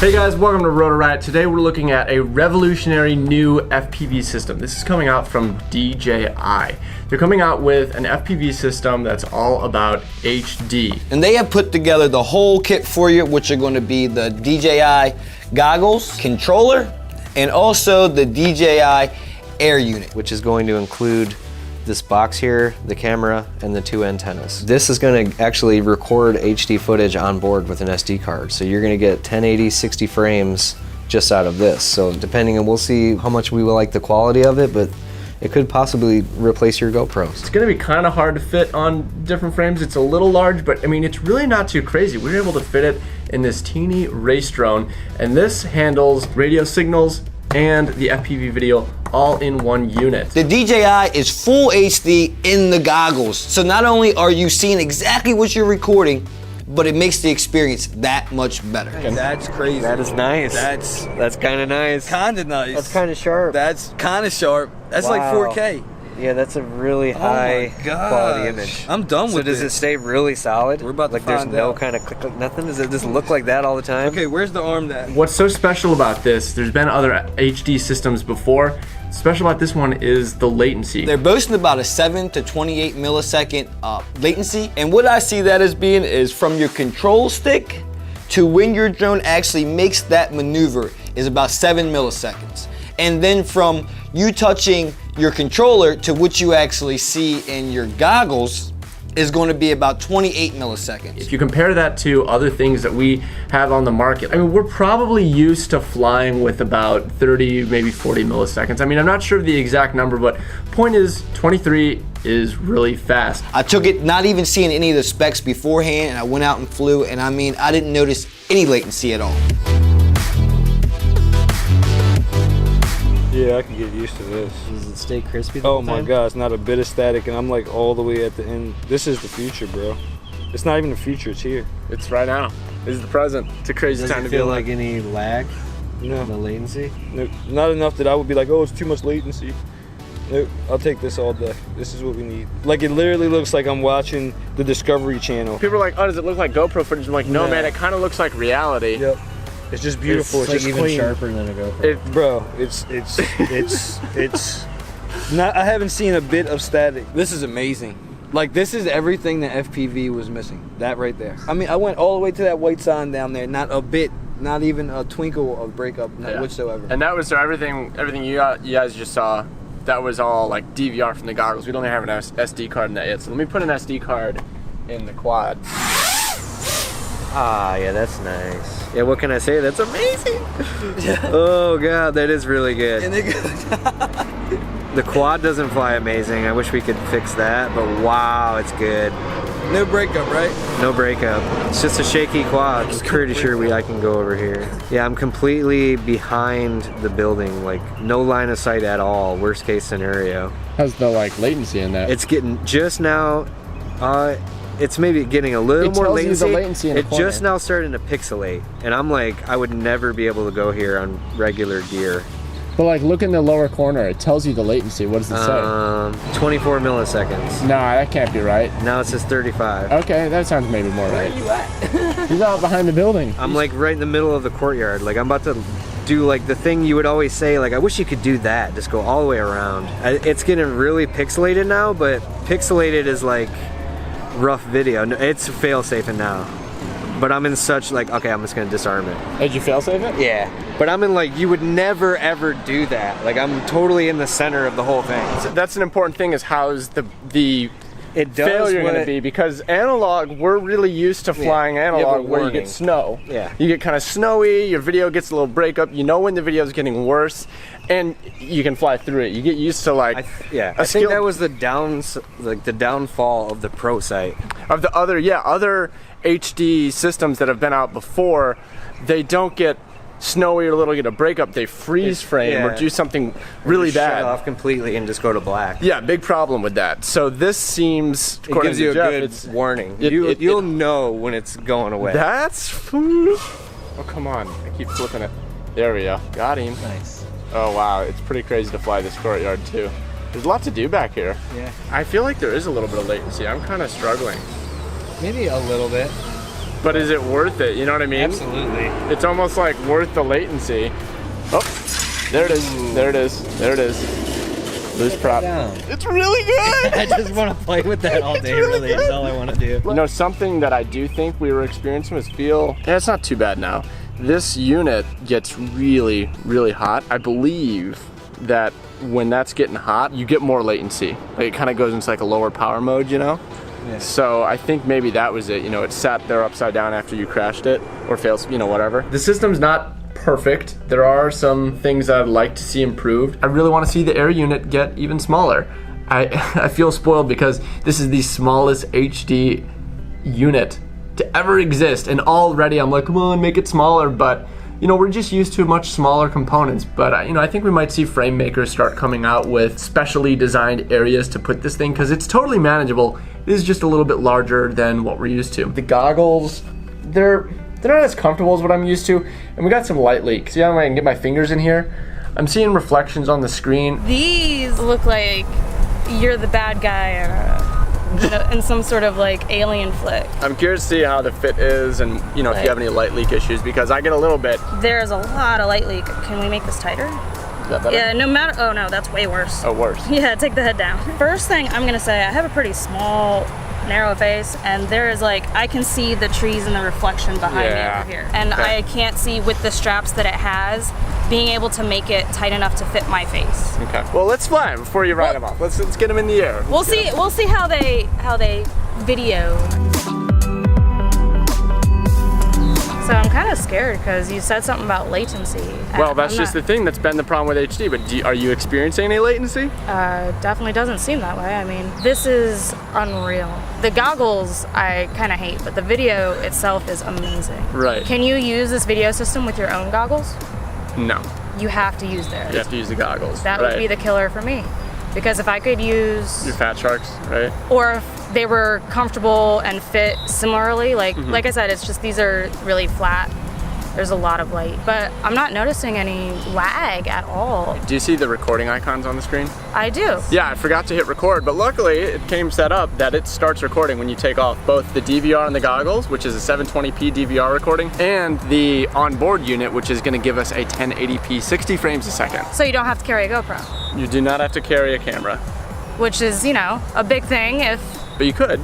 Hey guys, welcome to Rotor Riot. Today we're looking at a revolutionary new FPV system. This is coming out from DJI. They're coming out with an FPV system that's all about HD. And they have put together the whole kit for you, which are going to be the DJI goggles, controller, and also the DJI air unit, which is going to include this box here, the camera, and the 2 antennas. This is going to actually record HD footage on board with an SD card. So you're going to get 1080, 60 frames just out of this. So depending on, we'll see how much we will like the quality of it, but it could possibly replace your GoPros. It's going to be kind of hard to fit on different frames. It's a little large, but I mean, it's really not too crazy. We were able to fit it in this teeny race drone, and this handles radio signals and the FPV video all in one unit. The DJI is full HD in the goggles. So not only are you seeing exactly what you're recording, but it makes the experience that much better. That's crazy. That is nice. That's kind of nice. Kind of nice. That's kind of sharp. That's kind of sharp. That's like 4K. Yeah, that's a really high quality image. I'm done with it. So does it stay really solid? We're about to like there's find no out. kind of click, nothing? Does it just look like that all the time? Okay, where's the arm at? What's so special about this, there's been other HD systems before. Special about this one is the latency. They're boasting about a 7 to 28 millisecond latency. And what I see that as being is from your control stick to when your drone actually makes that maneuver is about 7 milliseconds. And then from you touching your controller to what you actually see in your goggles is going to be about 28 milliseconds. If you compare that to other things that we have on the market, I mean, we're probably used to flying with about 30, maybe 40 milliseconds. I mean, I'm not sure of the exact number, but point is 23 is really fast. I took it not even seeing any of the specs beforehand, and I went out and flew, and I mean, I didn't notice any latency at all. Yeah, I can get used to this. Does it stay crispy the Oh whole my time? god, it's not a bit of static, and I'm like all the way at the end. This is the future, bro. It's not even the future, it's here. It's right now. This is the present. It's a crazy Does time it to be feel alive. like any lag? No, The latency? no, not enough that I would be like, oh, it's too much latency. Nope, I'll take this all day. This is what we need. Like, it literally looks like I'm watching the Discovery Channel. People are like, oh, does it look like GoPro footage? I'm like, no, Yeah. man, it kind of looks like reality. Yep. It's just beautiful. It's like just even clean. sharper than a GoPro. Bro, it's not. I haven't seen a bit of static. This is amazing. Like, this is everything that FPV was missing. That right there. I mean, I went all the way to that white sign down there. Not a bit, not even a twinkle of breakup whatsoever. And that was so everything you guys just saw. That was all like DVR from the goggles. We don't have an SD card in that yet. So let me put an SD card in the quad. Ah, yeah, that's nice. Yeah, what can I say? That's amazing. Oh god, that is really good. And they The quad doesn't fly amazing. I wish we could fix that, but wow, it's good. no breakup, right? No breakup. It's just a shaky quad. I'm pretty sure I can go over here. Yeah, I'm completely behind the building, like no line of sight at all. Worst case scenario. How's the like latency in that? It's getting just now. It's maybe getting a little more tells you latency. the latency in the It's just corner. now starting to pixelate, and I'm like, I would never be able to go here on regular gear. But like, look in the lower corner. It tells you the latency. What does it say? 24 milliseconds. No, that can't be right. Now it says 35. Okay, that sounds maybe more right. Where you at? He's out behind the building. I'm like right in the middle of the courtyard. Like I'm about to do like the thing you would always say, like I wish you could do that. Just go all the way around. It's getting really pixelated now, but pixelated is like rough video. No, it's fail-safing now. But I'm in such like, okay, I'm just gonna disarm it. Did you fail save it? Yeah. But I'm in like, you would never ever do that. Like I'm totally in the center of the whole thing. That's an important thing, is how's the It does failure what going to it- be, because analog, we're really used to flying analog but where you warning. get snow. Yeah. You get kind of snowy, your video gets a little breakup, you know when the video is getting worse, and you can fly through it. You get used to like I think skill- that was the downfall of the Pro site. of the other HD systems that have been out before. They don't get snowy or a little get a breakup, they freeze frame or yeah. do something really Just shut bad. it off completely and just go to black. Yeah, big problem with that. So this seems, It according gives to you a Jeff, good warning. it- You'll know when it's going away. That's oh, come on. I keep flipping it. There we go. Got him. Nice. Oh wow, it's pretty crazy to fly this courtyard too. There's a lot to do back here. Yeah. I feel like there is a little bit of latency. I'm kind of struggling. Maybe a little bit. but is it worth it? You know what I mean? Absolutely. It's almost like worth the latency. Oh, there it is. There it is. There it is. Loose prop. It's really good. I just want to play with that all day, really. That's all I want to do. You know, something that I do think we were experiencing was it's not too bad now. This unit gets really, really hot. I believe that when that's getting hot, you get more latency. Like it kind of goes into like a lower power mode, you know? Yeah. So I think maybe that was it. You know, it sat there upside down after you crashed it or fails, you know, whatever. The system's not perfect. There are some things that I'd like to see improved. I really want to see the air unit get even smaller. I feel spoiled because this is the smallest HD unit to ever exist, and already I'm like, come on, make it smaller, but you know, we're just used to much smaller components. But you know, I think we might see frame makers start coming out with specially designed areas to put this thing, because it's totally manageable. It is just a little bit larger than what we're used to. The goggles, they're not as comfortable as what I'm used to, and we got some light leaks. See how I can get my fingers in here? I'm seeing reflections on the screen. These look like you're the bad guy in some sort of like alien flick. I'm curious to see how the fit is, and you know, if you have any light leak issues, because I get a little bit. There's a lot of light leak. Can we make this tighter? Is that better? Yeah, no matter, oh no, that's way worse. Oh, worse. Yeah, take the head down. First thing I'm gonna say, I have a pretty small, narrow face, and there is like, I can see the trees and the reflection behind me over here. And I can't see with the straps that it has, being able to make it tight enough to fit my face. Okay. Well, let's fly them before you ride them off. Let's get them in the air. We'll see how they video. So I'm kind of scared because you said something about latency. Well, that's just the thing that's been the problem with HD, but are you experiencing any latency? Definitely doesn't seem that way. I mean, this is unreal. The goggles I kind of hate, but the video itself is amazing. Right. Can you use this video system with your own goggles? No. You have to use theirs. You have to use the goggles. That would be the killer for me. Because if I could use... Your Fat Sharks, right? Or if they were comfortable and fit similarly, like I said, it's just these are really flat. There's a lot of light, but I'm not noticing any lag at all. Do you see the recording icons on the screen? I do. Yeah, I forgot to hit record, but luckily it came set up that it starts recording when you take off both the DVR and the goggles, which is a 720p DVR recording, and the onboard unit, which is gonna give us a 1080p 60 frames a second. So you don't have to carry a GoPro? You do not have to carry a camera. Which is, you know, a big thing But you could,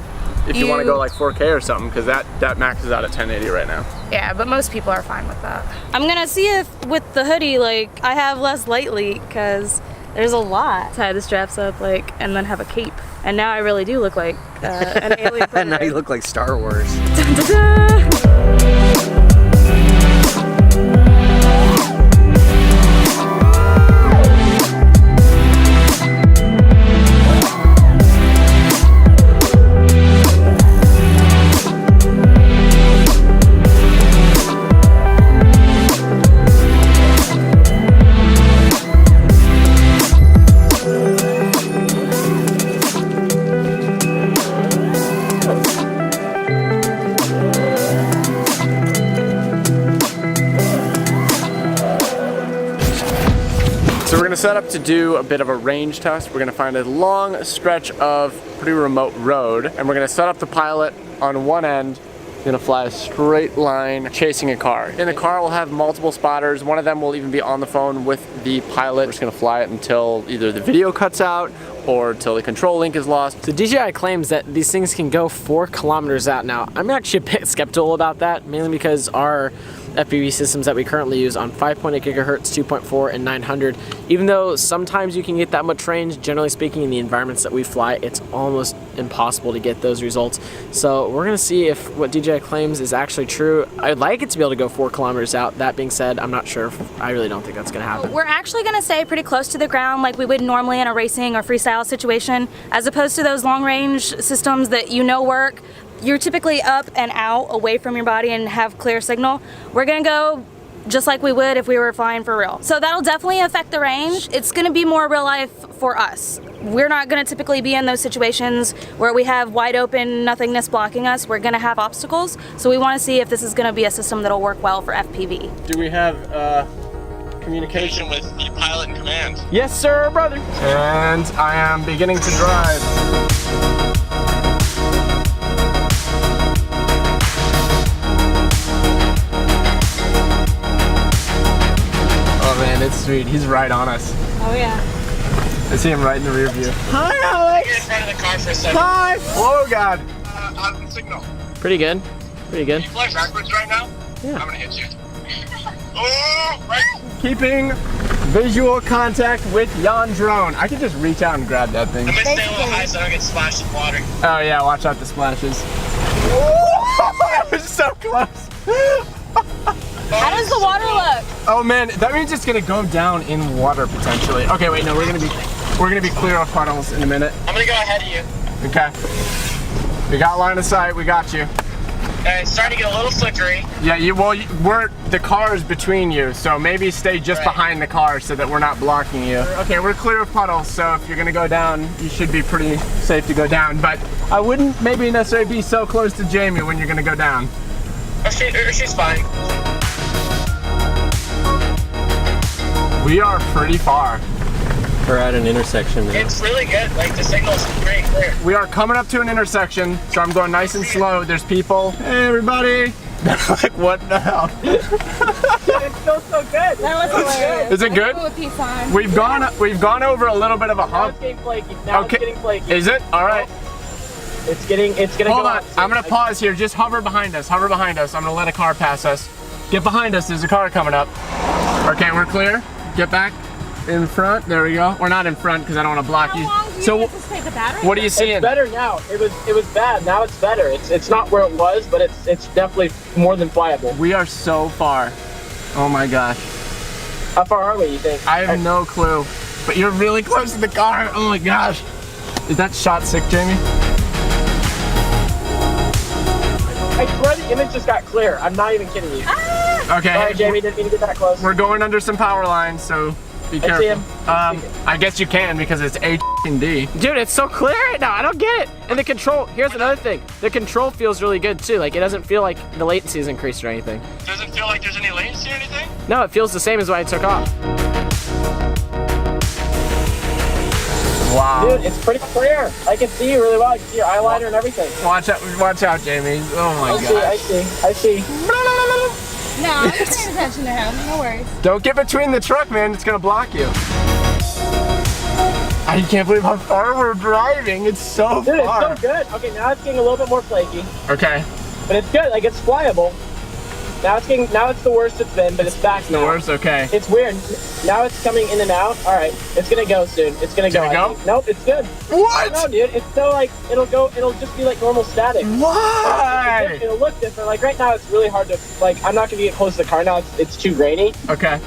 if you want to go like 4K or something, because that maxes out at 1080 right now. Yeah, but most people are fine with that. I'm gonna see if with the hoodie, like, I have less light leak, because there's a lot. Tie the straps up, like, and then have a cape. And now I really do look like an alien predator. Now you look like Star Wars. Dun, dun, dun. Set up to do a bit of a range test. We're gonna find a long stretch of pretty remote road, and we're gonna set up the pilot on one end. We're gonna fly a straight line chasing a car. In the car we'll have multiple spotters. One of them will even be on the phone with the pilot. We're just gonna fly it until either the video cuts out or till the control link is lost. So DJI claims that these things can go 4 kilometers out now. I'm actually a bit skeptical about that, mainly because our FPV systems that we currently use on 5.8 gigahertz, 2.4, and 900, even though sometimes you can get that much range, generally speaking in the environments that we fly, it's almost impossible to get those results. So we're gonna see if what DJI claims is actually true. I'd like it to be able to go 4 kilometers out. That being said, I'm not sure I really don't think that's gonna happen. We're actually gonna stay pretty close to the ground like we would normally in a racing or freestyle situation, as opposed to those long range systems that you know work. You're typically up and out away from your body and have clear signal. We're gonna go just like we would if we were flying for real. So that'll definitely affect the range. It's gonna be more real life for us. We're not gonna typically be in those situations where we have wide open nothingness blocking us. We're gonna have obstacles. So we wanna see if this is gonna be a system that'll work well for FPV. Do we have communication with the pilot in command? Yes, sir, brother. And I am beginning to drive. sweet. He's right on us. Oh yeah. I see him right in the rear view. Hi, Alex. Get in front of the car for a second. Hi. Oh God. On the signal. Pretty good. Pretty good. You fly backwards right now? Yeah. I'm gonna hit you. Oh, right. Keeping visual contact with Jan drone. I can just reach out and grab that thing. I'm gonna stay a little high so I don't get splashed with water. Oh yeah, watch out the splashes. That was so close. How does the water look? Oh man, that means it's gonna go down in water potentially. Okay, wait, no, we're gonna be clear of puddles in a minute. I'm gonna go ahead of you. Okay. We got line of sight. We got you. It's starting to get a little flickery. Yeah, the car is between you, so maybe stay just behind the car so that we're not blocking you. Okay, we're clear of puddles, so if you're gonna go down, you should be pretty safe to go down. But I wouldn't maybe necessarily be so close to Jamie when you're gonna go down. She's fine. We are pretty far. We're at an intersection now. It's really good. Like the signal's pretty clear. We are coming up to an intersection, so I'm going nice and slow. There's people. Hey, everybody. They're like, what the hell? It feels so good. That was hilarious. Is it good? With peace on. We've gone over a little bit of a Now hump. it's getting flaky. Now Okay. it's getting flaky. Is it? All right. It's gonna Hold go on. up. I'm gonna pause here. Just hover behind us. Hover behind us. I'm gonna let a car pass us. Get behind us. There's a car coming up. Okay, we're clear. Get back in front. There we go. We're not in front because I don't want to block you. How long do you So anticipate the battery? what are you seeing? It's better now. It was bad. Now it's better. It's not where it was, but it's definitely more than flyable. We are so far. Oh my gosh. How far are we, you think? I have no clue. But you're really close to the car. Oh my gosh. Is that shot sick, Jamie? I swear the image just got clear. I'm not even kidding you. Okay. Sorry, Jamie, didn't mean to get that close. We're going under some power lines, so be careful. see him. I guess you can because it's H&D. Dude, it's so clear right now. I don't get it. And the control, here's another thing. The control feels really good too. Like it doesn't feel like the latency is increased or anything. Doesn't feel like there's any latency or anything? No, it feels the same as when I took off. Wow. Dude, it's pretty clear. I can see you really well. I can see your eyeliner and everything. Watch out, Jamie. Oh my I god. see. No, I'm just paying attention to him. No worries. Don't get between the truck, man. It's gonna block you. I can't believe how far we're driving. It's so Dude, far. it's so good. Okay, now it's getting a little bit more flaky, Okay. but it's good. Like it's flyable. Now it's the worst it's been, but it's back The now. worst. Okay. It's weird. Now it's coming in and out. All right, it's gonna go soon. It's gonna go. Did it I go? think. Nope, it's good. What? No, dude, it's so like it'll just be like normal static. Why? It'll look different. Like right now, it's really hard to like. I'm not gonna get close to the car now. It's too grainy. Okay.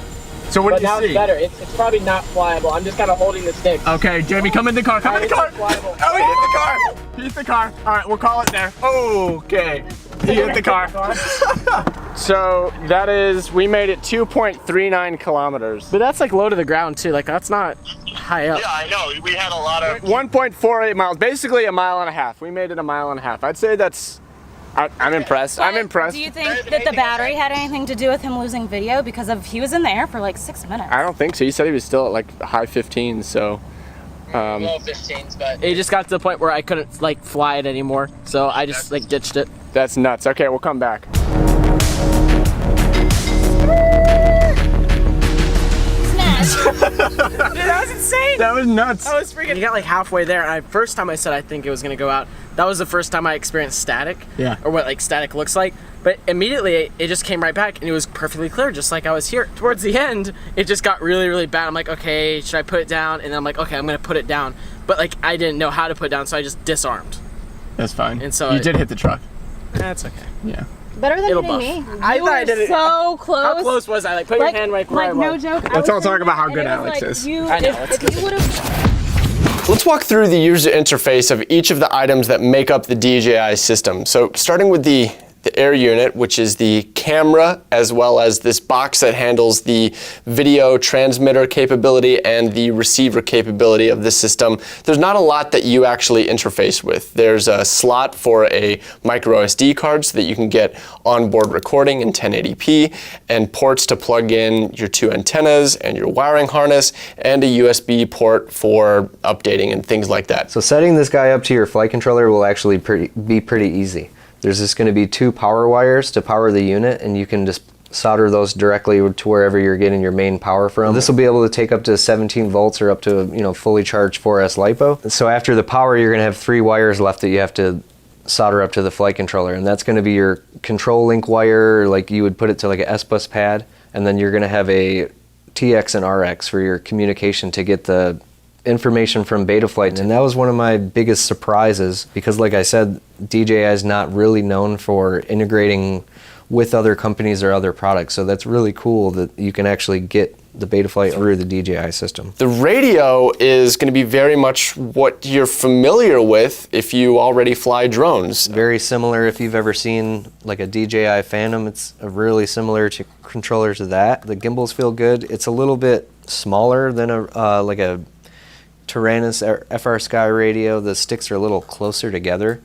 So what But do you now see? it's better. It's probably not flyable. I'm just kind of holding the stick. Okay, Jamie, come in the car. Come in the car. It's flyable. Oh, he hit the car. He hit the car. All right, we'll call it there. Okay. He hit the car. So that is, we made it 2.39 kilometers. But that's like low to the ground too. Like that's not high up. Yeah, I know. We had a lot of. 1.48 miles, basically a mile and a half. We made it a mile and a half. I'd say that's, I'm impressed. I'm impressed. Do you think that the battery had anything to do with him losing video? Because he was in the air for like 6 minutes. I don't think so. He said he was still at like high 15s, so. Low 15s, but. It just got to the point where I couldn't like fly it anymore. So I just like ditched it. That's nuts. Okay, we'll come back. Dude, that was insane. That was nuts. I was freaking. You got like halfway there, and first time I said I think it was gonna go out. That was the first time I experienced static. Yeah. Or what like static looks like. But immediately it just came right back, and it was perfectly clear, just like I was here. Towards the end, it just got really, really bad. I'm like, okay, should I put it down? And then I'm like, okay, I'm gonna put it down. But like I didn't know how to put it down, so I just disarmed. That's fine. And so you did hit the truck. That's okay. Yeah. Better than It'll hitting buff. me. I You thought I were did it. so close. How close was I? Like put your hand right where I was. no joke. Let's all talk about how good Alex is. I know, If you would have. Let's walk through the user interface of each of the items that make up the DJI system. So starting with the air unit, which is the camera, as well as this box that handles the video transmitter capability and the receiver capability of the system. There's not a lot that you actually interface with. There's a slot for a micro SD card so that you can get onboard recording in 1080p, and ports to plug in your two antennas and your wiring harness, and a USB port for updating and things like that. So setting this guy up to your flight controller will actually be pretty easy. There's just going to be two power wires to power the unit, and you can just solder those directly to wherever you're getting your main power from. This will be able to take up to 17 volts or up to, you know, fully charged 4S LiPo. So after the power, you're gonna have 3 wires left that you have to solder up to the flight controller, and that's gonna be your control link wire, like you would put it to like a S-Bus pad, and then you're gonna have a TX and RX for your communication to get the information from Betaflight. And that was one of my biggest surprises, because like I said, DJI is not really known for integrating with other companies or other products. So that's really cool that you can actually get the Betaflight through the DJI system. The radio is going to be very much what you're familiar with if you already fly drones. Very similar if you've ever seen like a DJI Phantom. It's a really similar to controller to that. The gimbals feel good. It's a little bit smaller than a like a Taranis FR Sky radio. The sticks are a little closer together,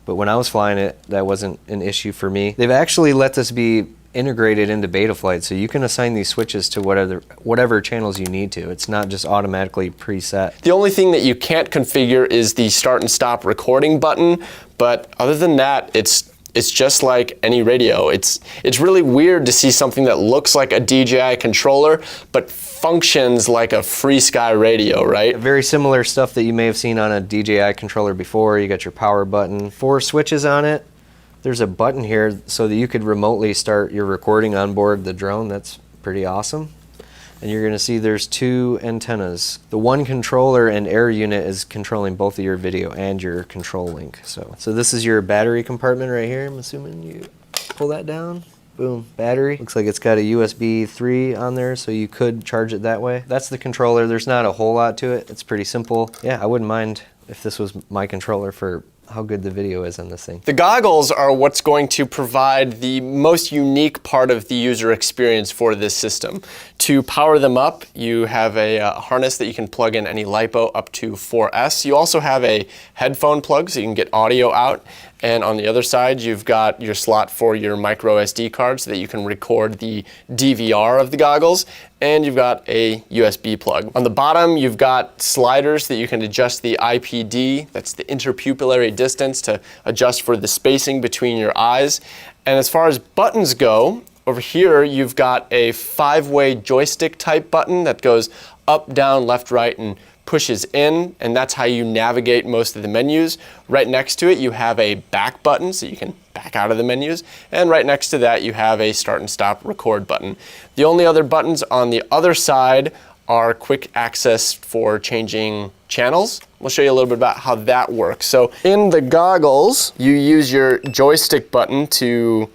but when I was flying it, that wasn't an issue for me. They've actually let this be integrated into Betaflight, so you can assign these switches to whatever channels you need to. It's not just automatically preset. The only thing that you can't configure is the start and stop recording button, but other than that, it's just like any radio. It's really weird to see something that looks like a DJI controller, but functions like a FreeSky radio, right? Very similar stuff that you may have seen on a DJI controller before. You got your power button, 4 switches on it. There's a button here so that you could remotely start your recording on board the drone. That's pretty awesome. And you're gonna see there's 2 antennas. The one controller and air unit is controlling both of your video and your control link. So this is your battery compartment right here. I'm assuming you pull that down. Boom, battery. Looks like it's got a USB 3 on there, so you could charge it that way. That's the controller. There's not a whole lot to it. It's pretty simple. Yeah, I wouldn't mind if this was my controller for how good the video is on this thing. The goggles are what's going to provide the most unique part of the user experience for this system. To power them up, you have a harness that you can plug in any LiPo up to 4S. You also have a headphone plug so you can get audio out. And on the other side, you've got your slot for your micro SD card so that you can record the DVR of the goggles. And you've got a USB plug. On the bottom, you've got sliders that you can adjust the IPD, that's the interpupillary distance, to adjust for the spacing between your eyes. And as far as buttons go, over here, you've got a 5-way joystick type button that goes up, down, left, right, and pushes in, and that's how you navigate most of the menus. Right next to it, you have a back button, so you can back out of the menus, and right next to that, you have a start and stop record button. The only other buttons on the other side are quick access for changing channels. We'll show you a little bit about how that works. So in the goggles, you use your joystick button to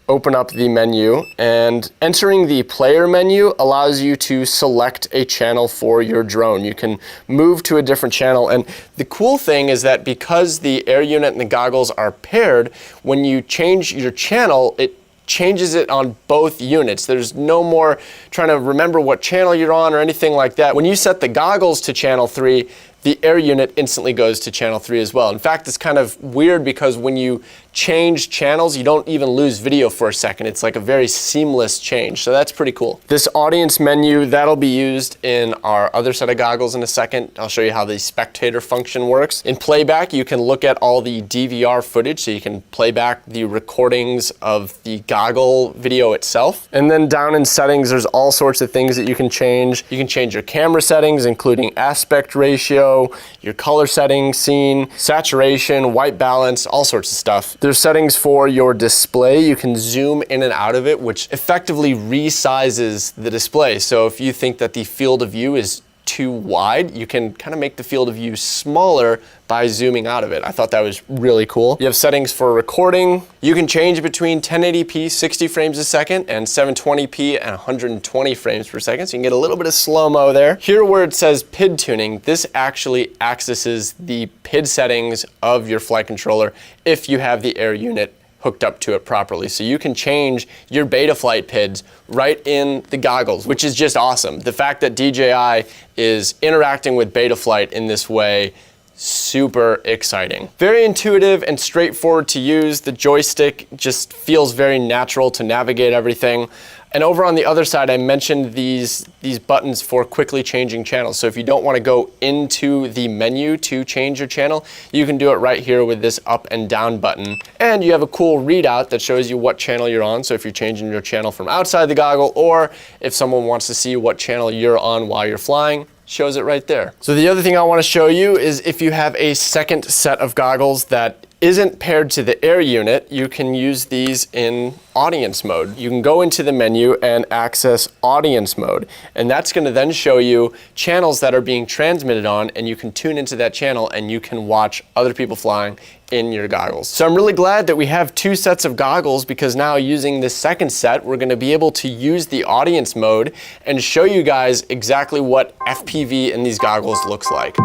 open up the menu, and entering the player menu allows you to select a channel for your drone. You can move to a different channel, and the cool thing is that because the air unit and the goggles are paired, when you change your channel, it changes it on both units. There's no more trying to remember what channel you're on or anything like that. When you set the goggles to channel 3, the air unit instantly goes to channel 3 as well. In fact, it's kind of weird because when you change channels, you don't even lose video for a second. It's like a very seamless change, so that's pretty cool. This audience menu, that'll be used in our other set of goggles in a second. I'll show you how the spectator function works. In playback, you can look at all the DVR footage, so you can play back the recordings of the goggle video itself. And then down in settings, there's all sorts of things that you can change. You can change your camera settings, including aspect ratio, your color settings, scene, saturation, white balance, all sorts of stuff. There's settings for your display. You can zoom in and out of it, which effectively resizes the display. So if you think that the field of view is too wide, you can kind of make the field of view smaller by zooming out of it. I thought that was really cool. You have settings for recording. You can change between 1080p 60 frames a second and 720p and 120 frames per second, so you can get a little bit of slow-mo there. Here where it says PID tuning, this actually accesses the PID settings of your flight controller if you have the air unit hooked up to it properly. So you can change your Betaflight PIDs right in the goggles, which is just awesome. The fact that DJI is interacting with Betaflight in this way, super exciting. Very intuitive and straightforward to use. The joystick just feels very natural to navigate everything. And over on the other side, I mentioned these buttons for quickly changing channels. So if you don't want to go into the menu to change your channel, you can do it right here with this up and down button. And you have a cool readout that shows you what channel you're on. So if you're changing your channel from outside the goggle, or if someone wants to see what channel you're on while you're flying, shows it right there. So the other thing I want to show you is if you have a second set of goggles that isn't paired to the air unit, you can use these in audience mode. You can go into the menu and access audience mode, and that's going to then show you channels that are being transmitted on, and you can tune into that channel and you can watch other people flying in your goggles. So I'm really glad that we have 2 sets of goggles, because now using this second set, we're going to be able to use the audience mode and show you guys exactly what FPV in these goggles looks like.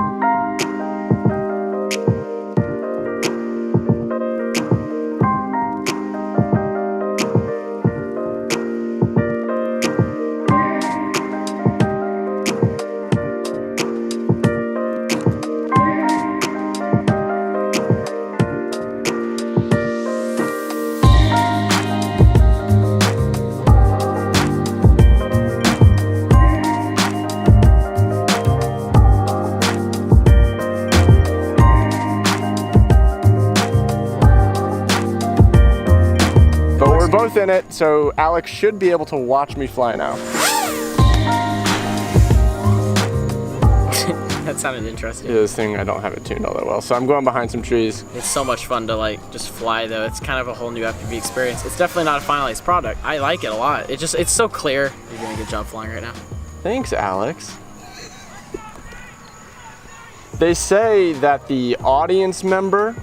Both in it, so Alex should be able to watch me fly now. That sounded interesting. Yeah, this thing, I don't have it tuned all that well, so I'm going behind some trees. It's so much fun to like just fly though. It's kind of a whole new FPV experience. It's definitely not a finalized product. I like it a lot. It's so clear. You're doing a good job flying right now. Thanks, Alex. They say that the audience member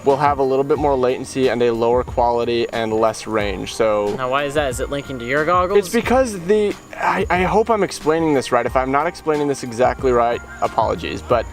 will have a little bit more latency and a lower quality and less range. So now, why is that? Is it linking to your goggles? It's because I hope I'm explaining this right. If I'm not explaining this exactly right, apologies. But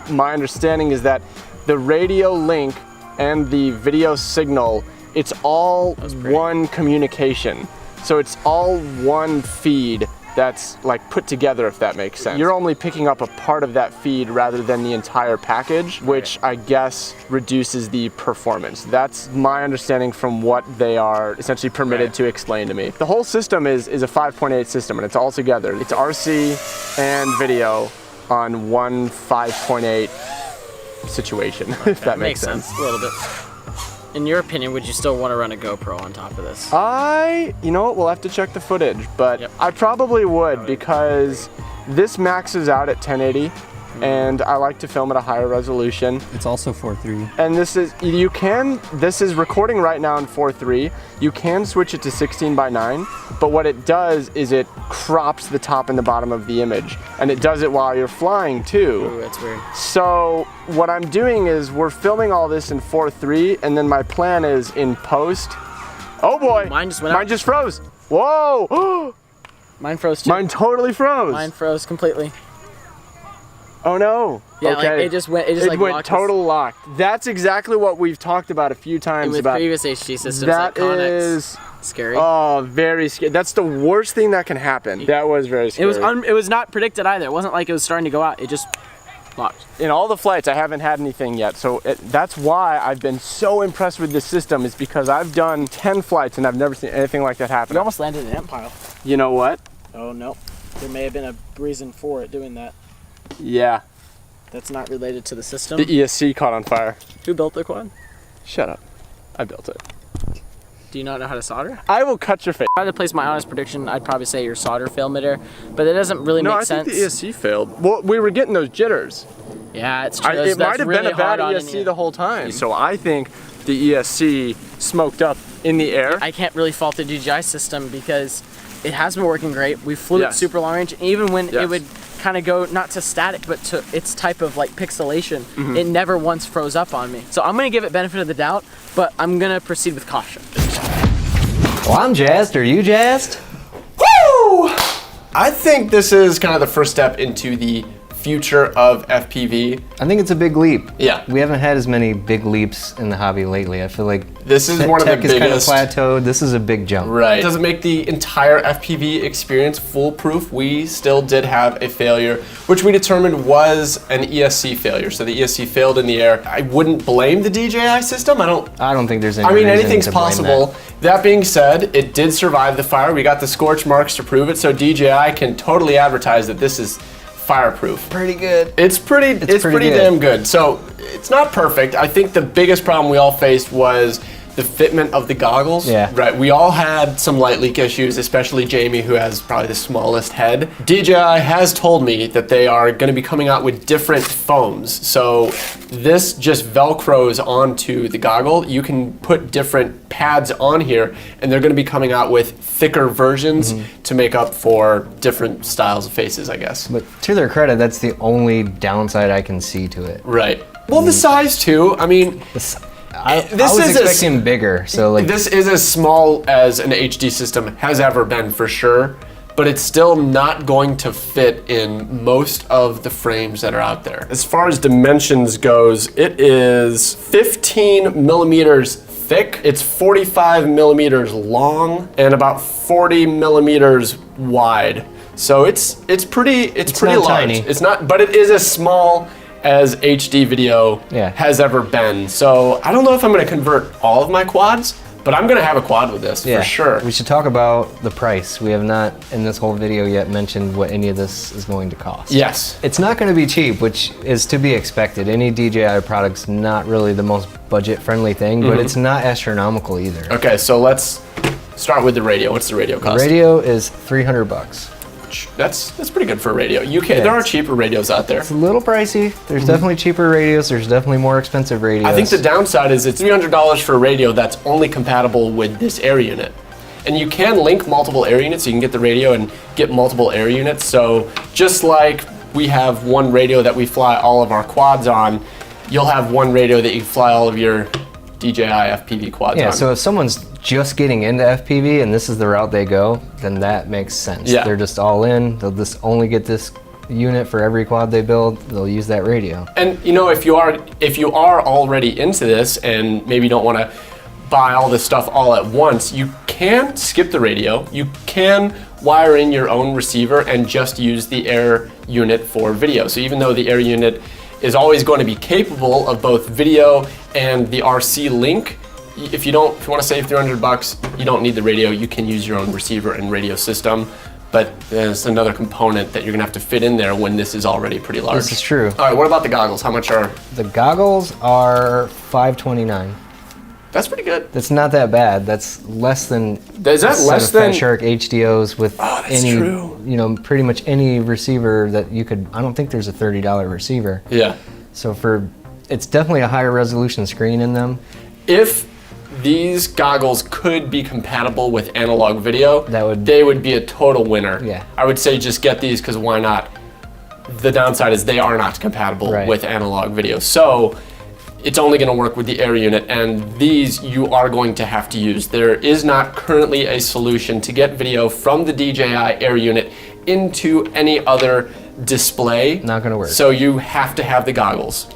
my understanding is that the radio link and the video signal, it's all one communication. So it's all one feed that's like put together, if that makes sense. You're only picking up a part of that feed rather than the entire package, which I guess reduces the performance. That's my understanding from what they are essentially permitted to explain to me. The whole system is a 5.8 system, and it's all together. It's RC and video on one 5.8 situation, if that makes sense. A little bit. In your opinion, would you still want to run a GoPro on top of this? You know what, we'll have to check the footage, but I probably would, because this maxes out at 1080, and I like to film at a higher resolution. It's also 4:3. And this is recording right now in 4:3. You can switch it to 16:9, but what it does is it crops the top and the bottom of the image, and it does it while you're flying too. Ooh, that's weird. So what I'm doing is we're filming all this in 4:3, and then my plan is in post. Oh boy, mine just went out. Mine just froze. Whoa! Mine froze too. Mine totally froze. Mine froze completely. Oh no. Yeah, okay. like it went total locked. That's exactly what we've talked about a few times. With about previous HD systems that like Connex. Is scary. Oh, very scary. That's the worst thing that can happen. That was very scary. It was not predicted either. It wasn't like it was starting to go out. It just locked. In all the flights, I haven't had anything yet. So that's why I've been so impressed with this system, is because I've done 10 flights and I've never seen anything like that happen. You almost landed in an ant pile. You know what? Oh no. There may have been a reason for it doing that. Yeah. That's not related to the system. The ESC caught on fire. Who built the quad? Shut up. I built it. Do you not know how to solder? I will cut your face. If I had to place my honest prediction, I'd probably say your solder failed midair, but that doesn't really make sense. No, I think the ESC failed. Well, we were getting those jitters. Yeah, it's true. It might have been a bad ESC the whole time. So I think the ESC smoked up in the air. I can't really fault the DJI system because it has been working great. We flew it super long range, and even when it would kind of go not to static but to its type of like pixelation, it never once froze up on me. So I'm gonna give it benefit of the doubt, but I'm gonna proceed with caution. Well, I'm jazzed. Are you jazzed? Woo! I think this is kind of the first step into the future of FPV? I think it's a big leap. Yeah. We haven't had as many big leaps in the hobby lately. I feel like This is one of the tech is kind of biggest. plateaued. This is a big jump. Right. It doesn't make the entire FPV experience foolproof. We still did have a failure, which we determined was an ESC failure. So the ESC failed in the air. I wouldn't blame the DJI system. I don't think there's any I mean, reason anything's to blame possible. That being said, it did survive the fire. We got the scorch marks to prove it, so DJI can totally advertise that this is fireproof. Pretty good. It's pretty pretty damn good. So it's not perfect. I think the biggest problem we all faced was the fitment of the goggles. Yeah. Right. We all had some light leak issues, especially Jamie, who has probably the smallest head. DJI has told me that they are going to be coming out with different foams. So this just Velcros onto the goggle. You can put different pads on here, and they're going to be coming out with thicker versions to make up for different styles of faces, I guess. But to their credit, that's the only downside I can see to it. Right. Well, the size too. I mean, I was expecting bigger, so like this is as small as an HD system has ever been for sure, but it's still not going to fit in most of the frames that are out there. As far as dimensions goes, it is 15 millimeters thick, it's 45 millimeters long, and about 40 millimeters wide. So it's pretty not large. tiny. It's not, but it is as small as HD video has ever been. So I don't know if I'm going to convert all of my quads, but I'm going to have a quad with this for sure. We should talk about the price. We have not in this whole video yet mentioned what any of this is going to cost. Yes. It's not going to be cheap, which is to be expected. Any DJI product's not really the most budget-friendly thing, but it's not astronomical either. Okay, so let's start with the radio. What's the radio cost? The radio is $300. That's pretty good for a radio. There are cheaper radios out there. It's a little pricey. There's definitely cheaper radios. There's definitely more expensive radios. I think the downside is it's $300 for a radio that's only compatible with this air unit. And you can link multiple air units. You can get the radio and get multiple air units. So just like we have one radio that we fly all of our quads on, you'll have one radio that you can fly all of your DJI FPV quads on. Yeah, so if someone's just getting into FPV and this is the route they go, then that makes sense. Yeah. They're just all in. They'll just only get this unit for every quad they build. They'll use that radio. And you know, if you are already into this and maybe don't want to buy all this stuff all at once, you can skip the radio. You can wire in your own receiver and just use the air unit for video. So even though the air unit is always going to be capable of both video and the RC link, if you want to save $300, you don't need the radio. You can use your own receiver and radio system, but there's another component that you're gonna have to fit in there when this is already pretty large. This is true. All right, what about the goggles? How much are? The goggles are $529. That's pretty good. That's not that bad. That's less than Is that less than Shark HDOs with any, true. pretty much any receiver that you could. I don't think there's a $30 receiver. Yeah. So it's definitely a higher resolution screen in them. If these goggles could be compatible with analog video, they would be a total winner. Yeah. I would say just get these because why not? The downside is they are not compatible with analog video. So it's only going to work with the air unit, and these you are going to have to use. There is not currently a solution to get video from the DJI air unit into any other display. Not going to work. So you have to have the goggles.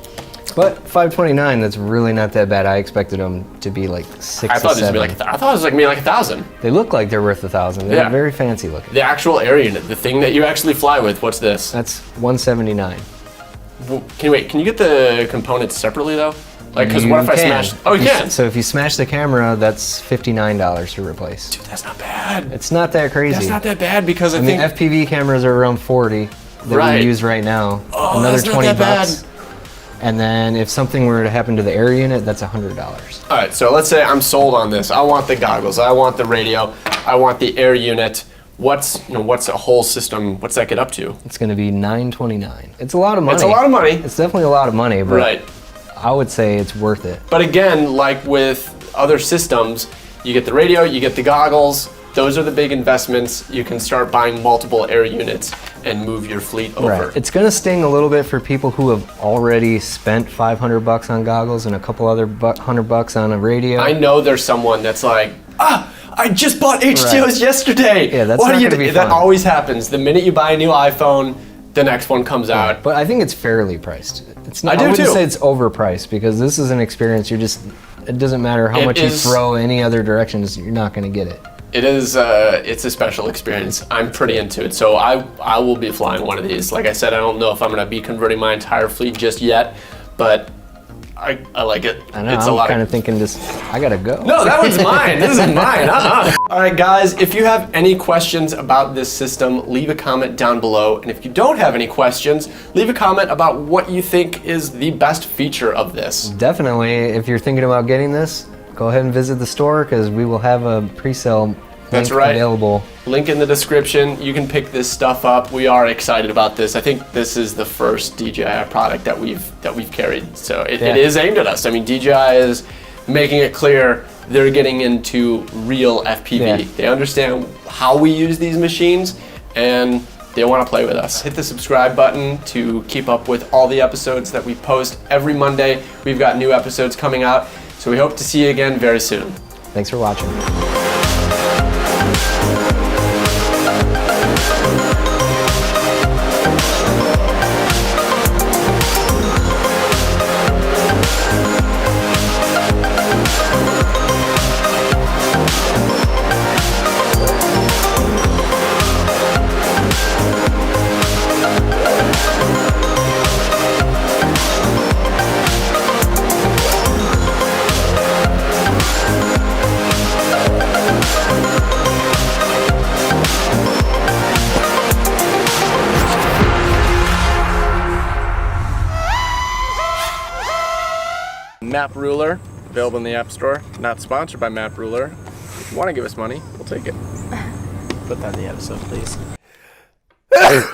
But $529, that's really not that bad. I expected them to be like $6 I thought to it was $7. I thought it was like maybe like $1,000. They look like they're worth $1,000. They're very fancy looking. The actual air unit, the thing that you actually fly with, what's this? That's $179. Can you get the components separately though? Like, because what if I smash? Oh, you can. So if you smash the camera, that's $59 to replace. Dude, that's not bad. It's not that crazy. That's not that bad because I think FPV cameras are around 40 that we use right now. Oh, Another that's not 20 that bucks. bad. And then if something were to happen to the air unit, that's $100. All right, so let's say I'm sold on this. I want the goggles. I want the radio. I want the air unit. What's a whole system? What's that get up to? It's going to be $929. It's a lot of money. It's a lot of money. It's definitely a lot of money, but Right. I would say it's worth it. But again, like with other systems, you get the radio, you get the goggles. Those are the big investments. You can start buying multiple air units and move your fleet over. Right. It's going to sting a little bit for people who have already spent $500 on goggles and a couple other $100 on a radio. I know there's someone that's like, I just bought HDOs yesterday. Yeah, that's What not do you gonna be That fun. always happens. The minute you buy a new iPhone, the next one comes out. But I think it's fairly priced. It's not, I do wouldn't too. say it's overpriced because this is an experience it doesn't matter how much you throw any other directions, you're not gonna get it. It is, it's a special experience. I'm pretty into it, so I will be flying one of these. Like I said, I don't know if I'm gonna be converting my entire fleet just yet, but I like it. I know, It's I'm kind of thinking I gotta go. No, that one's mine. This is mine. All right, guys, if you have any questions about this system, leave a comment down below. And if you don't have any questions, leave a comment about what you think is the best feature of this. Definitely, if you're thinking about getting this, go ahead and visit the store because we will have a pre-sale link available. Link in the description. You can pick this stuff up. We are excited about this. I think this is the first DJI product that we've carried. So it is aimed at us. I mean, DJI is making it clear they're getting into real FPV. Yeah. They understand how we use these machines and they want to play with us. Hit the subscribe button to keep up with all the episodes that we post every Monday. We've got new episodes coming out. So we hope to see you again very soon. Thanks for watching. Map Ruler, available in the App Store. Not sponsored by Map Ruler. If you want to give us money, we'll take it. Put that in the episode, please.